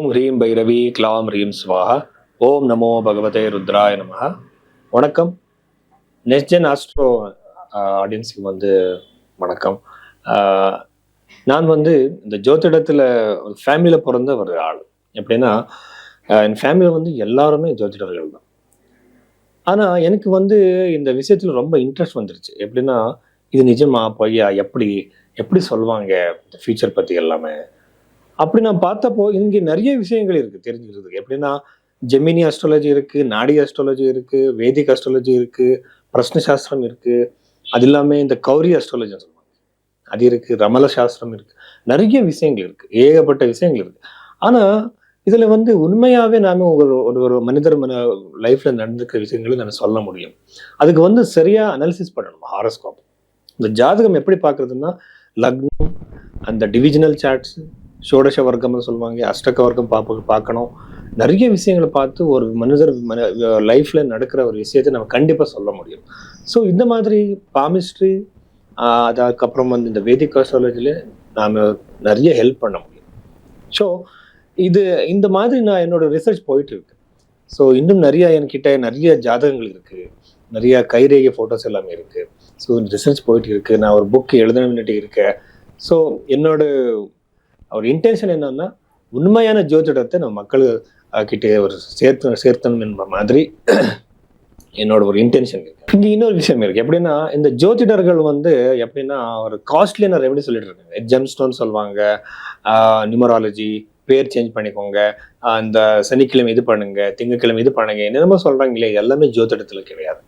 ஓம் ஹ்ரீம் பைரவி க்ளாம் ஹ்ரீம் ஸ்வாஹா. ஓம் நமோ பகவதே ருத்ராய நமஹ. வணக்கம். நெக்ஸ்ட்ஜென் ஆஸ்ட்ரோ ஆடியன்ஸுக்கு வணக்கம். நான் இந்த ஜோதிடத்தில் ஃபேமிலியில் பிறந்த ஒரு ஆள். எப்படின்னா என் ஃபேமிலியில் எல்லாருமே ஜோதிடர்கள் தான். ஆனால் எனக்கு இந்த விஷயத்தில் ரொம்ப இன்ட்ரெஸ்ட் வந்துருச்சு. எப்படின்னா இது நிஜமா பொய்யா, எப்படி எப்படி சொல்லுவாங்க ஃபியூச்சர் பற்றி எல்லாமே. அப்படி நான் பார்த்தப்போ இங்கே நிறைய விஷயங்கள் இருக்குது தெரிஞ்சுக்கிறதுக்கு. எப்படின்னா ஜெமினி அஸ்ட்ராலஜி இருக்குது, நாடி அஸ்ட்ராலஜி இருக்குது, வேதிக் அஸ்ட்ராலஜி இருக்குது, பிரஷ்ன சாஸ்திரம் இருக்குது. அது இல்லாமல் இந்த கௌரி அஸ்ட்ராலஜி சொல்லுவாங்க அது இருக்குது, ரமல சாஸ்திரம் இருக்குது. நிறைய விஷயங்கள் இருக்குது, ஏகப்பட்ட விஷயங்கள் இருக்குது. ஆனால் இதில் உண்மையாகவே நாம ஒரு ஒரு மனிதர் லைஃப்பில் நடந்துக்கிற விஷயங்களை நான் சொல்ல முடியும். அதுக்கு சரியாக அனாலிசிஸ் பண்ணணும். ஹாரோஸ்கோப், இந்த ஜாதகம் எப்படி பார்க்குறதுன்னா லக்னம், அந்த டிவிஜனல் சார்ட்ஸு, ஷோடச வர்க்கம்னு சொல்லுவாங்க, அஷ்டக வர்க்கம் பார்க்கணும். நிறைய விஷயங்களை பார்த்து ஒரு மனிதர் லைஃப்பில் நடக்கிற ஒரு விஷயத்தை நம்ம கண்டிப்பாக சொல்ல முடியும். ஸோ இந்த மாதிரி பாமிஸ்ட்ரி, அதுக்கப்புறம் இந்த வேதிக் அஸ்ட்ராலஜியில் நாம் நிறைய ஹெல்ப் பண்ண முடியும். ஸோ இந்த மாதிரி நான் என்னோட ரிசர்ச் போயிட்டு இருக்கு. ஸோ இன்னும் என்கிட்ட நிறைய ஜாதகங்கள் இருக்குது, நிறைய கைரேகை ஃபோட்டோஸ் எல்லாமே இருக்குது. ஸோ ரிசர்ச் போயிட்டு இருக்கு. நான் ஒரு புக் எழுதணும்னுட்டு இருக்கேன். ஸோ என்னோட ஒரு இன்டென்ஷன் என்னன்னா உண்மையான ஜோதிடத்தை நம்ம மக்கள் கிட்டே ஒரு சேர்த்தணும் என்ற மாதிரி என்னோட ஒரு இன்டென்ஷன் இருக்கு. இங்கே இன்னொரு விஷயம் இருக்கு. எப்படின்னா இந்த ஜோதிடர்கள் எப்படின்னா ஒரு காஸ்ட்லியான ரெமெடி சொல்லிட்டு இருக்காங்க. ஜெம் ஸ்டோன் சொல்லுவாங்க, நியூமராலஜி, பேர் சேஞ்ச் பண்ணிக்கோங்க, அந்த சனிக்கிழமை இது பண்ணுங்க, திங்கக்கிழமை இது பண்ணுங்க, என்னென்னமோ சொல்றாங்க இல்லையா. எல்லாமே ஜோதிடத்தில் கிடையாது.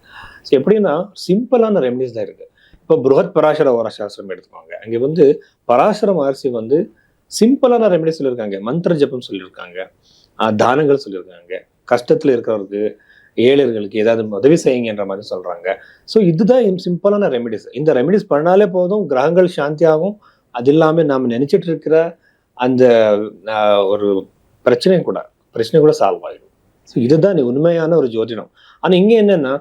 ஸோ எப்படின்னா சிம்பிளான ரெமெடிஸ் தான் இருக்கு. இப்போ புருஹத் பராசர ஓரசாஸ்திரம் எடுத்துக்கோங்க. அங்கே பராசர மகர்ஷி சிம்பிளான ரெமெடி சொல்லியிருக்காங்க. மந்திர ஜபம் சொல்லியிருக்காங்க, தானங்கள் சொல்லியிருக்காங்க, கஷ்டத்தில் இருக்கிறவருக்கு, ஏழைகளுக்கு ஏதாவது உதவி செய்யுங்கன்ற மாதிரி சொல்றாங்க. ஸோ இதுதான் சிம்பிளான ரெமெடிஸ். இந்த ரெமெடிஸ் பண்ணாலே போதும், கிரகங்கள் சாந்தியாகும். அது இல்லாமல் நாம் நினைச்சிட்டு இருக்கிற அந்த ஒரு பிரச்சனை கூட சால்வ் ஆகிடும். ஸோ இதுதான் உண்மையான ஒரு ஜோதிடம். ஆனால் இங்கே என்னன்னா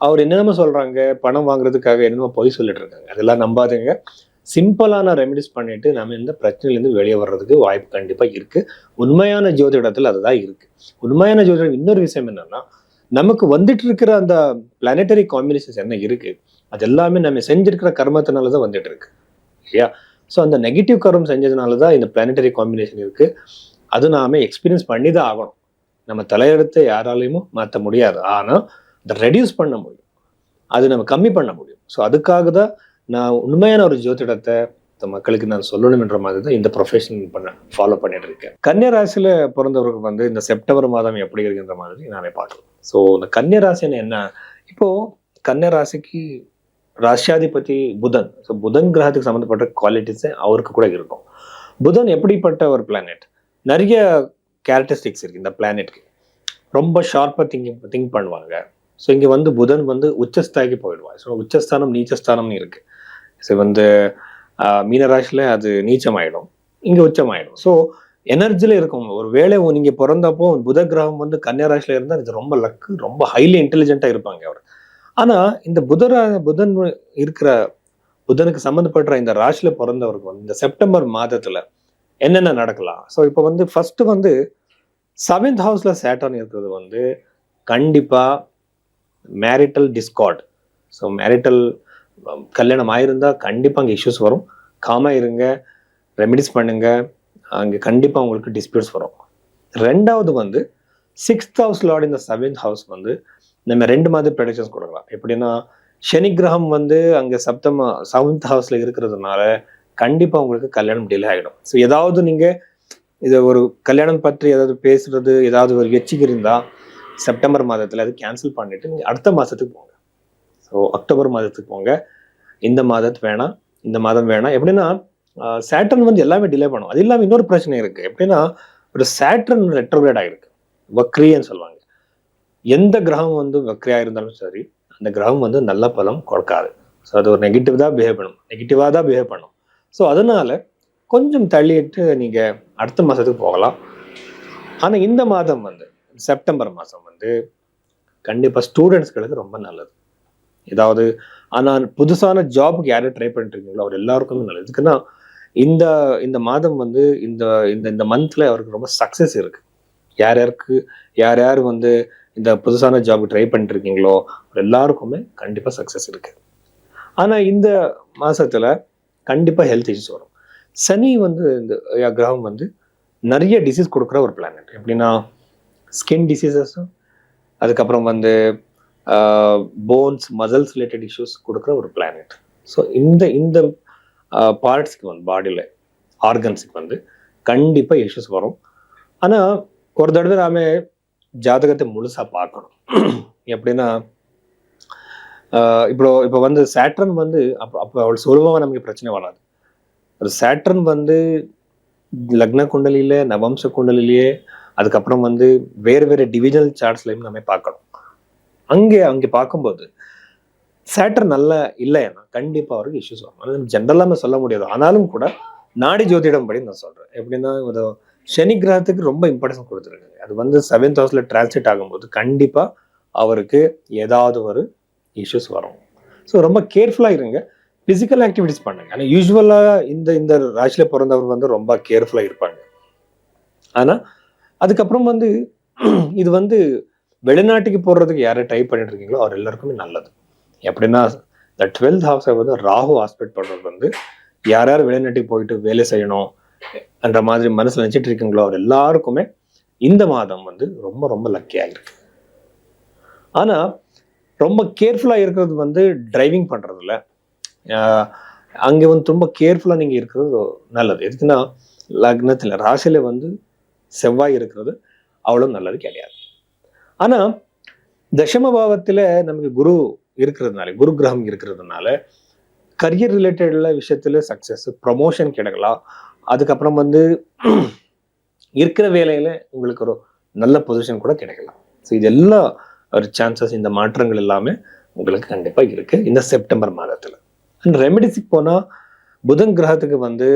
அவர் என்னென்னமோ சொல்றாங்க, பணம் வாங்குறதுக்காக என்னென்னமோ பொய் சொல்லிட்டு இருக்காங்க. அதெல்லாம் நம்பாதீங்க. சிம்பிளான ரெமெடிஸ் பண்ணிட்டு நம்ம இந்த பிரச்சனையிலேருந்து வெளியே வர்றதுக்கு வாய்ப்பு கண்டிப்பாக இருக்கு. உண்மையான ஜோதிடத்தில் அதுதான் இருக்கு. உண்மையான ஜோதிடம் இன்னொரு விஷயம் என்னன்னா, நமக்கு வந்துட்டு இருக்கிற அந்த பிளானட்டரி காம்பினேஷன்ஸ் என்ன இருக்கு, அது எல்லாமே நம்ம செஞ்சிருக்கிற கர்மத்தினால தான் வந்துட்டு இருக்கு இல்லையா. ஸோ அந்த நெகட்டிவ் கர்மம் செஞ்சதுனால தான் இந்த பிளானட்டரி காம்பினேஷன் இருக்கு. அது நாம எக்ஸ்பீரியன்ஸ் பண்ணி தான் ஆகணும். நம்ம தலையெடுத்து யாராலையும் மாற்ற முடியாது. ஆனால் அதை ரெடியூஸ் பண்ண முடியும், அது நம்ம கம்மி பண்ண முடியும். ஸோ அதுக்காக தான் நான் உண்மையான ஒரு ஜோதிடத்தை மக்களுக்கு நான் சொல்லணும்ன்ற மாதிரி தான் இந்த ப்ரொஃபஷன் ஃபாலோ பண்ணிட்டு இருக்கேன். கன்னியா ராசியில பிறந்தவருக்கு இந்த செப்டம்பர் மாதம் எப்படி இருக்குன்ற மாதிரி நானே பார்க்கலாம். ஸோ இந்த கன்னியா ராசின்னு என்ன, இப்போ கன்னியா ராசிக்கு ராசியாதிபதி புதன். ஸோ புதன் கிரகத்துக்கு சம்மந்தப்பட்ட குவாலிட்டிஸே அவருக்கு கூட இருக்கும். புதன் எப்படிப்பட்ட ஒரு பிளானட், நிறைய கேரக்டரிஸ்டிக்ஸ் இருக்கு இந்த பிளானெட்க்கு. ரொம்ப ஷார்ப்பாக திங்க் பண்ணுவாங்க. ஸோ இங்கே புதன் உச்சஸ்தாய்க்கு போயிடுவாங்க. ஸோ உச்சஸ்தானம் நீச்சஸ்தானம்னு இருக்கு. ஸோ மீனராசியில் அது நீச்சமாயிடும், இங்கே உச்சமாயிடும். ஸோ எனர்ஜியில் இருக்கும். ஒரு வேளை நீங்கள் பிறந்தப்போ புத கிரகம் கன்னியா ராசியில் இருந்தால் இது ரொம்ப லக்கு, ரொம்ப ஹைலி இன்டெலிஜென்ட்டாக இருப்பாங்க அவர். ஆனால் இந்த புதன் இருக்கிற புதனுக்கு சம்மந்தப்பட்ட இந்த ராசியில் பிறந்தவருக்கு இந்த செப்டம்பர் மாதத்தில் என்னென்ன நடக்கலாம். ஸோ இப்போ ஃபர்ஸ்ட் 7th ஹவுஸில் சேட்டர்ன் இருக்கிறது கண்டிப்பாக மேரிட்டல் டிஸ்கார்ட். ஸோ மேரிட்டல் கல்யாணம் ஆயிருந்தால் கண்டிப்பாக அங்கே இஷ்யூஸ் வரும். காமாக இருங்க, ரெமெடிஸ் பண்ணுங்க, அங்கே கண்டிப்பாக உங்களுக்கு டிஸ்பியூட்ஸ் வரும். ரெண்டாவது 6th ஹவுஸ் லார்ட் இந்த 7th ஹவுஸ் நம்ம 2 மாதிரி ப்ரெடிக்ஷன்ஸ் கொடுக்கலாம். எப்படின்னா சனி கிரகம் அங்கே 7th ஹவுஸில் இருக்கிறதுனால கண்டிப்பாக உங்களுக்கு கல்யாணம் டிலே ஆகிடும். ஸோ ஏதாவது நீங்கள் இதை ஒரு கல்யாணம் பற்றி ஏதாவது பேசுறது, ஏதாவது ஒரு எச்சிக்கு இருந்தால் செப்டம்பர் மாதத்தில் அது கேன்சல் பண்ணிட்டு நீங்கள் அடுத்த மாதத்துக்கு போங்க. ஸோ அக்டோபர் மாதத்துக்கு போங்க. இந்த மாதத்து வேணாம், இந்த மாதம் வேணாம். எப்படின்னா சேட்டர்ன் எல்லாமே டிலே பண்ணும். அது இல்லாமல் இன்னொரு பிரச்சனை இருக்குது. எப்படின்னா ஒரு சேட்டர்ன் ரெட்ரோகிரேட் ஆகிருக்கு, வக்ரின்னு சொல்லுவாங்க. எந்த கிரகம் வக்ரியாக இருந்தாலும் சரி, அந்த கிரகம் நல்ல பலம் கொடுக்காது. ஸோ அது ஒரு நெகட்டிவாக தான் பிஹேவ் பண்ணும். ஸோ அதனால கொஞ்சம் தள்ளிட்டு நீங்கள் அடுத்த மாதத்துக்கு போகலாம். ஆனால் இந்த மாதம் செப்டம்பர் மாதம் கண்டிப்பாக ஸ்டூடெண்ட்ஸ்களுக்கு ரொம்ப நல்லது. ஏதாவது ஆனால் புதுசான ஜாபுக்கு யாரும் ட்ரை பண்ணிட்டு இருக்கீங்களோ அவர் எல்லாருக்குமே நல்லது. இதுக்குன்னா இந்த இந்த மாதம் வந்து இந்த இந்த இந்த மந்த்ல அவருக்கு ரொம்ப சக்சஸ் இருக்கு. யார் யாருக்கு யார் யார் வந்து இந்த புதுசான ஜாப் ட்ரை பண்ணிட்டு இருக்கீங்களோ எல்லாருக்குமே கண்டிப்பா சக்சஸ் இருக்கு. ஆனா இந்த மாசத்துல கண்டிப்பா ஹெல்த் இஷ்யூஸ் வரும். சனி வந்து இந்த கிரகம் வந்து நிறைய டிசீஸ் கொடுக்குற ஒரு பிளானட். எப்படின்னா ஸ்கின் டிசீசஸும், அதுக்கப்புறம் வந்து போன்ஸ் மசில்ஸ் ரிலேட்டட் இஷ்யூஸ் கொடுக்குற ஒரு பிளானட். ஸோ இந்த இந்த பார்ட்ஸ்க்கு வந்து பாடியில் ஆர்கன்ஸுக்கு வந்து கண்டிப்பாக இஷ்யூஸ் வரும். ஆனால் ஒரு தடவை நாம ஜாதகத்தை முழுசாக பார்க்கணும். எப்படின்னா இப்போ வந்து சேட்ரன் வந்து அப்போ அவள் சுலபமாக நமக்கு பிரச்சனை வராது. ஒரு சேட்ரன் வந்து லக்ன குண்டலிலே நவம்ச குண்டலிலேயே அதுக்கப்புறம் வந்து வேறு வேறு டிவிஜனல் சார்ட்ஸ்லையும் நம்ம பார்க்கணும். அங்கே பார்க்கும்போது சேட்டர் நல்லா இல்லைன்னா கண்டிப்பா அவருக்கு இஷ்யூஸ் வரும். அது ஜென்ரலா நம்ம சொல்ல முடியாது. ஆனாலும் கூட நாடி ஜோதிடம் படி நான் சொல்றேன். எப்படின்னா ஒரு சனி கிரகத்துக்கு ரொம்ப இம்பார்ட்டன்ஸ் கொடுத்துருக்காங்க. அது வந்து 7th ஹவுஸ்ல டிரான்சிட் ஆகும்போது கண்டிப்பா அவருக்கு ஏதாவது ஒரு இஷ்யூஸ் வரும். ஸோ ரொம்ப கேர்ஃபுல்லா இருங்க. பிசிக்கல் ஆக்டிவிட்டிஸ் பண்ணுங்க. ஆனால் யூஸ்வலா இந்த இந்த ராசியில பிறந்தவர் வந்து ரொம்ப கேர்ஃபுல்லா இருப்பாங்க. ஆனா அதுக்கப்புறம் வந்து இது வந்து வெளிநாட்டுக்கு போடுறதுக்கு யாரை ட்ரை பண்ணிட்டு இருக்கீங்களோ அவர் எல்லாருக்குமே நல்லது. எப்படின்னா இந்த 12th ஹவுஸை வந்து ராகு ஆஸ்பெக்ட் பண்றது வந்து யார் யார் வெளிநாட்டுக்கு போயிட்டு வேலை செய்யணும் என்ற மாதிரி மனசுல நினைச்சிட்டு இருக்கீங்களோ அவர் எல்லாருக்குமே இந்த மாதம் வந்து ரொம்ப ரொம்ப லக்கியா இருக்கு. ஆனா ரொம்ப கேர்ஃபுல்லா இருக்கிறது வந்து டிரைவிங் பண்றதுல அங்கே வந்து ரொம்ப கேர்ஃபுல்லா நீங்க இருக்கிறது நல்லது. எதுக்குன்னா லக்னத்துல ராசியில வந்து செவ்வாய் இருக்கிறது அவ்வளவு நல்லது கிடையாது. ஆனா தசம பாவத்துல நமக்கு குரு இருக்கிறதுனால, குரு கிரகம் இருக்கிறதுனால கரியர் ரிலேட்டட்ல விஷயத்துல சக்சஸ், ப்ரமோஷன் கிடைக்கலாம். அதுக்கப்புறம் வந்து இருக்கிற வேலையில உங்களுக்கு ஒரு நல்ல பொசிஷன் கூட கிடைக்கலாம். ஸோ இது எல்லா ஒரு சான்சஸ், இந்த மாற்றங்கள் எல்லாமே உங்களுக்கு கண்டிப்பா இருக்கு இந்த செப்டம்பர் மாதத்துல. அண்ட் ரெமெடிஸுக்கு போனா புதன் கிரகத்துக்கு வந்து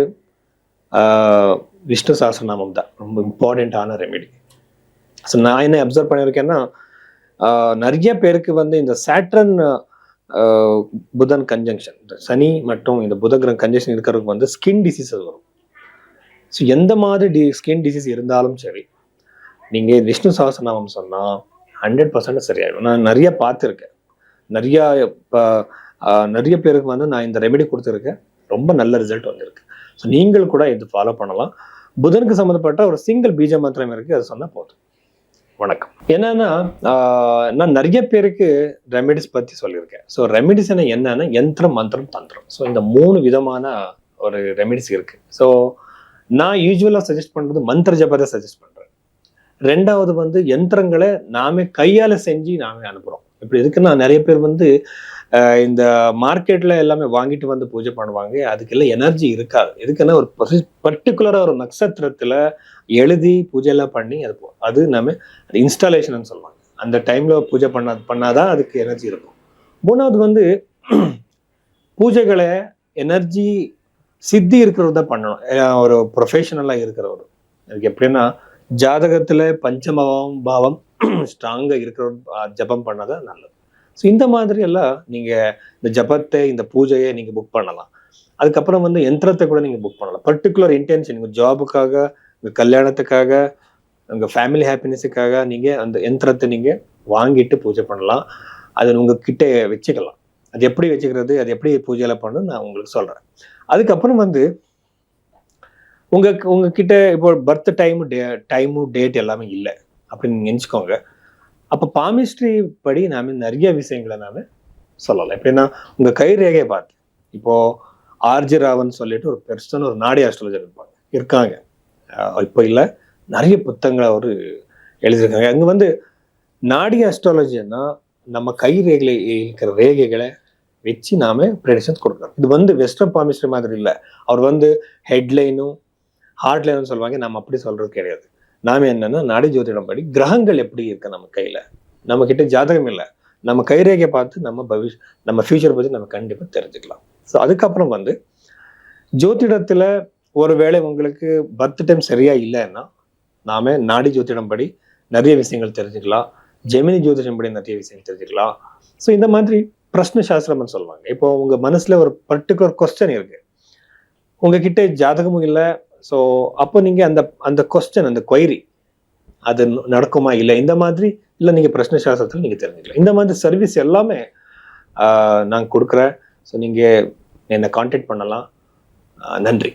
விஷ்ணு சஹஸ்ரநாமம் தான் ரொம்ப இம்பார்ட்டண்ட்டான ரெமெடி. ஸோ நான் என்ன அப்சர்வ் பண்ணியிருக்கேன்னா நிறைய பேருக்கு வந்து இந்த சேட்ரன் புதன் கன்ஜங்ஷன், சனி மற்றும் இந்த புத கிரகம் கன்ஜங்ஷன் இருக்கிறதுக்கு வந்து ஸ்கின் டிசீஸஸ் வரும். ஸோ எந்த மாதிரி ஸ்கின் டிசீஸ் இருந்தாலும் சரி, நீங்க விஷ்ணு சஹஸ்ரநாமம் சொன்னா 100% சரியாயிடும். நான் நிறைய பார்த்துருக்கேன். நிறைய பேருக்கு வந்து நான் இந்த ரெமெடி கொடுத்துருக்கேன். ரொம்ப நல்ல ரிசல்ட் வந்திருக்கு. ஸோ நீங்கள் கூட இது ஃபாலோ பண்ணலாம். புதனுக்கு சம்மந்தப்பட்ட ஒரு சிங்கிள் பீஜ மந்திரம் இருக்கு, அது சொன்னா போதும். வணக்கம். என்னன்னா நான் நிறைய பேருக்கு ரெமெடிஸ் பத்தி சொல்லியிருக்கேன். ஸோ ரெமெடிஸ் என்னன்னா யந்திரம், மந்திரம், தந்திரம். ஸோ இந்த 3 விதமான ஒரு ரெமெடிஸ் இருக்கு. ஸோ நான் யூஸ்வலா சஜஸ்ட் பண்றது மந்திர ஜபத்தை சஜஸ்ட் பண்றேன். 2வது வந்து யந்திரங்களை நாமே கையால செஞ்சு நாமே அனுப்புறோம். இப்படி இருக்குன்னா நிறைய பேர் வந்து இந்த மார்க்கெட்ல எல்லாமே வாங்கிட்டு வந்து பூஜை பண்ணுவாங்க. அதுக்கெல்லாம் எனர்ஜி இருக்காது. எதுக்குன்னா ஒரு பர்டிகுலரா ஒரு நட்சத்திரத்துல எழுதி பூஜை எல்லாம் பண்ணி அது நம்ம இன்ஸ்டாலேஷன் சொல்லுவாங்க. அந்த டைம்ல பூஜை பண்ணாதான் அதுக்கு எனர்ஜி இருக்கும். 3வது வந்து பூஜைகளை எனர்ஜி சித்தி இருக்கிறத பண்ணணும். ஒரு ப்ரொஃபஷனலா இருக்கிறவர். அதுக்கு எப்படின்னா ஜாதகத்துல பஞ்சமம் பாவம் ஸ்ட்ராங்கா இருக்கிற ஜபம் பண்ணாதான் நல்லது. ஸோ இந்த மாதிரி எல்லாம் நீங்க இந்த ஜபத்தை, இந்த பூஜையை நீங்க புக் பண்ணலாம். அதுக்கப்புறம் வந்து யந்திரத்தை கூட நீங்க புக் பண்ணலாம். பர்டிகுலர் இன்டென்ஷன், உங்க ஜாபுக்காக, உங்க கல்யாணத்துக்காக, உங்க ஃபேமிலி ஹாப்பினஸுக்காக நீங்க அந்த யந்திரத்தை நீங்க வாங்கிட்டு பூஜை பண்ணலாம். அதை உங்க கிட்ட வச்சுக்கலாம். அது எப்படி வச்சுக்கிறது, அது எப்படி பூஜையில பண்ணணும் நான் உங்களுக்கு சொல்றேன். அதுக்கப்புறம் வந்து உங்ககிட்ட இப்போ பர்த் டைமு டேட் எல்லாமே இல்லை அப்படின்னு நினைச்சுக்கோங்க. அப்போ பாமிஸ்ட்ரி படி நாம நிறைய விஷயங்களை நாம சொல்லலாம். எப்படின்னா உங்க கை ரேகையை பார்த்து, இப்போ ஆர்ஜி ராவன் சொல்லிட்டு ஒரு பெர்சன், ஒரு நாடி ஆஸ்ட்ராலஜர் இருக்காங்க. இப்போ இல்லை, நிறைய புத்தகங்களை அவரு எழுதியிருக்காங்க. அங்க வந்து நாடி ஆஸ்ட்ராலஜின்னா நம்ம கை ரேகையில இருக்கிற ரேகைகளை வச்சு நாம ப்ரெடிக்ஷன்ஸ் கொடுக்குறோம். இது வந்து வெஸ்டர்ன் பாமிஸ்ட்ரி மாதிரி இல்லை. அவர் வந்து ஹெட்லைனும் ஹார்ட்லைனும் சொல்லுவாங்க. நம்ம அப்படி சொல்றது கிடையாது. நாம என்னன்னா நாடி ஜோதிடம் படி கிரகங்கள் எப்படி இருக்கு நம்ம கையில, நம்ம கிட்ட ஜாதகம் இல்லை, நம்ம கைரேகையை பார்த்து நம்ம ஃபியூச்சர் பத்தி நம்ம கண்டிப்பா தெரிஞ்சுக்கலாம். ஸோ அதுக்கப்புறம் வந்து ஜோதிடத்துல ஒருவேளை உங்களுக்கு பர்த் டைம் சரியா இல்லைன்னா நாம நாடி ஜோதிடம் படி நிறைய விஷயங்கள் தெரிஞ்சுக்கலாம். ஜெமினி ஜோதிடம் படி நிறைய விஷயங்கள் தெரிஞ்சுக்கலாம். ஸோ இந்த மாதிரி பிரஷ்ன சாஸ்திரம்னு சொல்லுவாங்க. இப்போ உங்க மனசுல ஒரு பர்டிகுலர் கொஸ்டின் இருக்கு, உங்ககிட்ட ஜாதகமும் இல்லை. ஸோ அப்போ நீங்க அந்த அந்த கொஸ்டின், அந்த கொயரி அது நடக்குமா இல்லை, இந்த மாதிரி இல்லை நீங்க பிரச்சனை சாஸ்திரத்தில் நீங்க தெரிஞ்சுக்கலாம். இந்த மாதிரி சர்வீஸ் எல்லாமே நான் கொடுக்குறேன். ஸோ நீங்க என்னை கான்டாக்ட் பண்ணலாம். நன்றி.